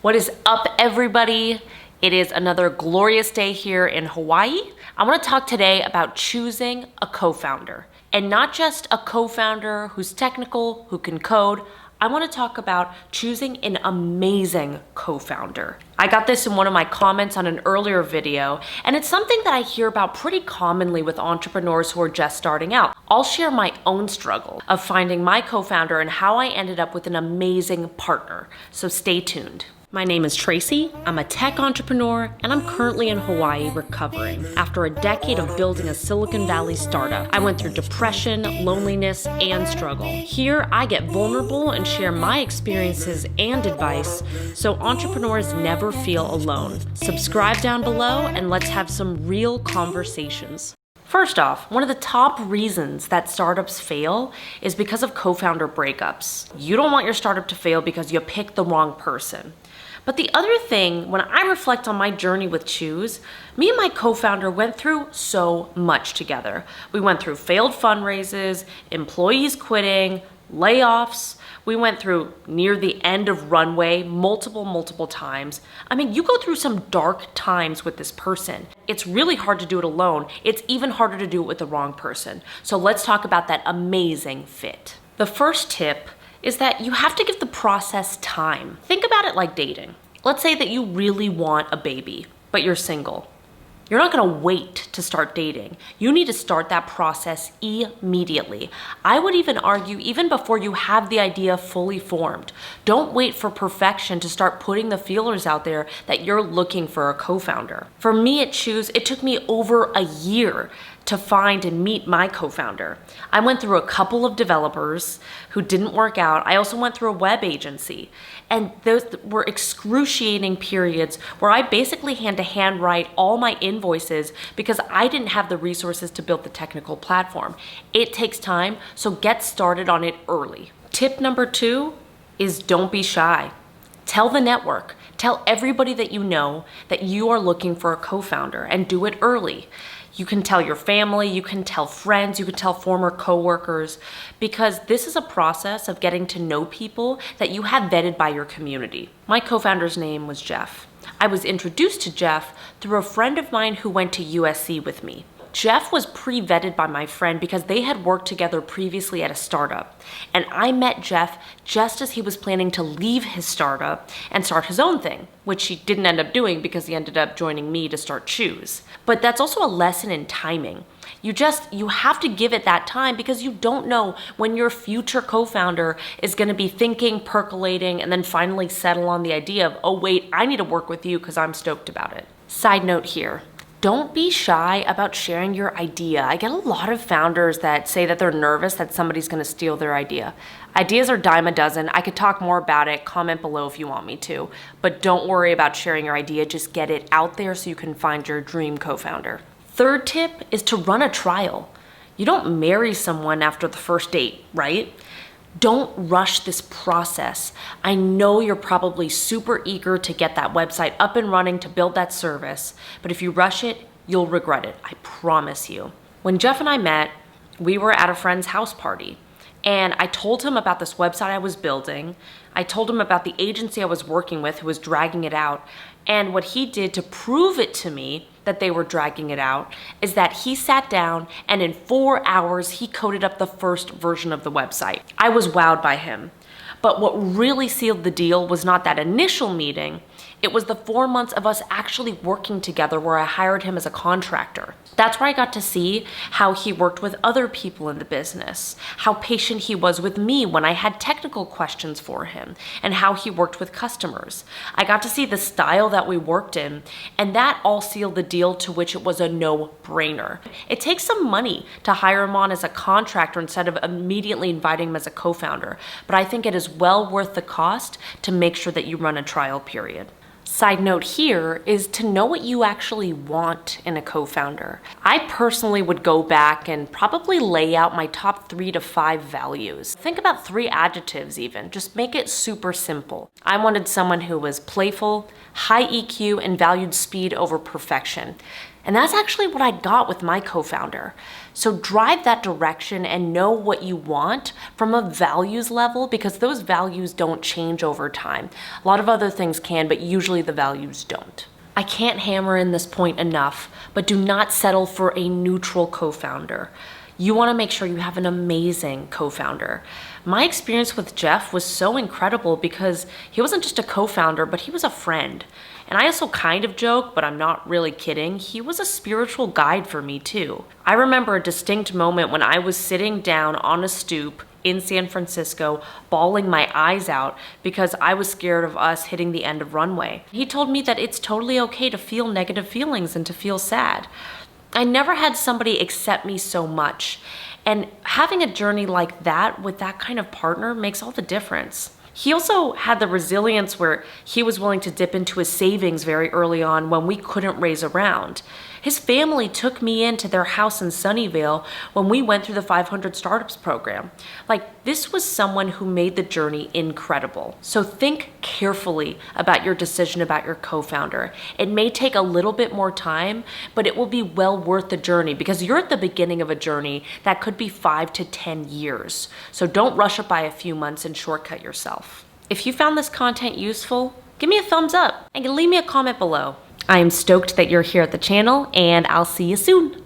What is up, everybody? It is another glorious day here in Hawaii. I want to talk today about choosing a co-founder, and not just a co-founder who's technical, who can code. I want to talk about choosing an amazing co-founder. I got this in one of my comments on an earlier video, and it's something that I hear about pretty commonly with entrepreneurs who are just starting out. I'll share my own struggle of finding my co-founder and how I ended up with an amazing partner. So stay tuned. My name is Tracy, I'm a tech entrepreneur, and I'm currently in Hawaii recovering after a decade of building a Silicon Valley startup. I went through depression, loneliness, and struggle. Here, I get vulnerable and share my experiences and advice so entrepreneurs never feel alone. Subscribe down below and let's have some real conversations. First off, one of the top reasons that startups fail is because of co-founder breakups. You don't want your startup to fail because you picked the wrong person. But the other thing, when I reflect on my journey with Choose, me and my co-founder went through so much together. We went through failed fundraises, employees quitting, layoffs. We went through near the end of runway multiple times. I mean, you go through some dark times with this person. It's really hard to do it alone. It's even harder to do it with the wrong person. So let's talk about that amazing fit. The first tip is that you have to give the process time. Think about it like dating. Let's say that you really want a baby, but you're single. You're not gonna wait to start dating. You need to start that process immediately. I would even argue even before you have the idea fully formed. Don't wait for perfection to start putting the feelers out there that you're looking for a co-founder. For me at Choose, it took me over a year to find and meet my co-founder. I went through a couple of developers who didn't work out. I also went through a web agency. And those were excruciating periods where I basically had to handwrite all my invoices because I didn't have the resources to build the technical platform. It takes time, so get started on it early. Tip number 2 is don't be shy. Tell the network, tell everybody that you know that you are looking for a co-founder, and do it early. You can tell your family, you can tell friends, you can tell former coworkers, because this is a process of getting to know people that you have vetted by your community. My co-founder's name was Jeff. I was introduced to Jeff through a friend of mine who went to USC with me. Jeff was pre-vetted by my friend because they had worked together previously at a startup. And I met Jeff just as he was planning to leave his startup and start his own thing, which he didn't end up doing because he ended up joining me to start Choose. But that's also a lesson in timing. You have to give it that time because you don't know when your future co-founder is gonna be thinking, percolating, and then finally settle on the idea of, oh wait, I need to work with you because I'm stoked about it. Side note here. Don't be shy about sharing your idea. I get a lot of founders that say that they're nervous that somebody's gonna steal their idea. Ideas are dime a dozen. I could talk more about it. Comment below if you want me to. But don't worry about sharing your idea. Just get it out there so you can find your dream co-founder. Third tip is to run a trial. You don't marry someone after the first date, right? Don't rush this process. I know you're probably super eager to get that website up and running to build that service, but if you rush it, you'll regret it, I promise you. When Jeff and I met, we were at a friend's house party, and I told him about this website I was building. I told him about the agency I was working with who was dragging it out, and what he did to prove it to me that they were dragging it out is that he sat down and in 4 hours, he coded up the first version of the website. I was wowed by him. But what really sealed the deal was not that initial meeting. It was the 4 months of us actually working together where I hired him as a contractor. That's where I got to see how he worked with other people in the business, how patient he was with me when I had technical questions for him, and how he worked with customers. I got to see the style that we worked in, and that all sealed the deal, to which it was a no-brainer. It takes some money to hire him on as a contractor instead of immediately inviting him as a co-founder, but I think it is well worth the cost to make sure that you run a trial period. Side note here is to know what you actually want in a co-founder. I personally would go back and probably lay out my top 3 to 5 values. Think about 3 adjectives even, just make it super simple. I wanted someone who was playful, high EQ, and valued speed over perfection. And that's actually what I got with my co-founder. So drive that direction and know what you want from a values level, because those values don't change over time. A lot of other things can, but usually the values don't. I can't hammer in this point enough, but do not settle for a neutral co-founder. You want to make sure you have an amazing co-founder. My experience with Jeff was so incredible because he wasn't just a co-founder, but he was a friend. And I also kind of joke, but I'm not really kidding. He was a spiritual guide for me too. I remember a distinct moment when I was sitting down on a stoop in San Francisco, bawling my eyes out because I was scared of us hitting the end of runway. He told me that it's totally okay to feel negative feelings and to feel sad. I never had somebody accept me so much. And having a journey like that with that kind of partner makes all the difference. He also had the resilience where he was willing to dip into his savings very early on when we couldn't raise a round. His family took me into their house in Sunnyvale when we went through the 500 Startups program. This was someone who made the journey incredible. So think carefully about your decision about your co-founder. It may take a little bit more time, but it will be well worth the journey because you're at the beginning of a journey that could be 5 to 10 years. So don't rush it by a few months and shortcut yourself. If you found this content useful, give me a thumbs up and leave me a comment below. I am stoked that you're here at the channel, and I'll see you soon.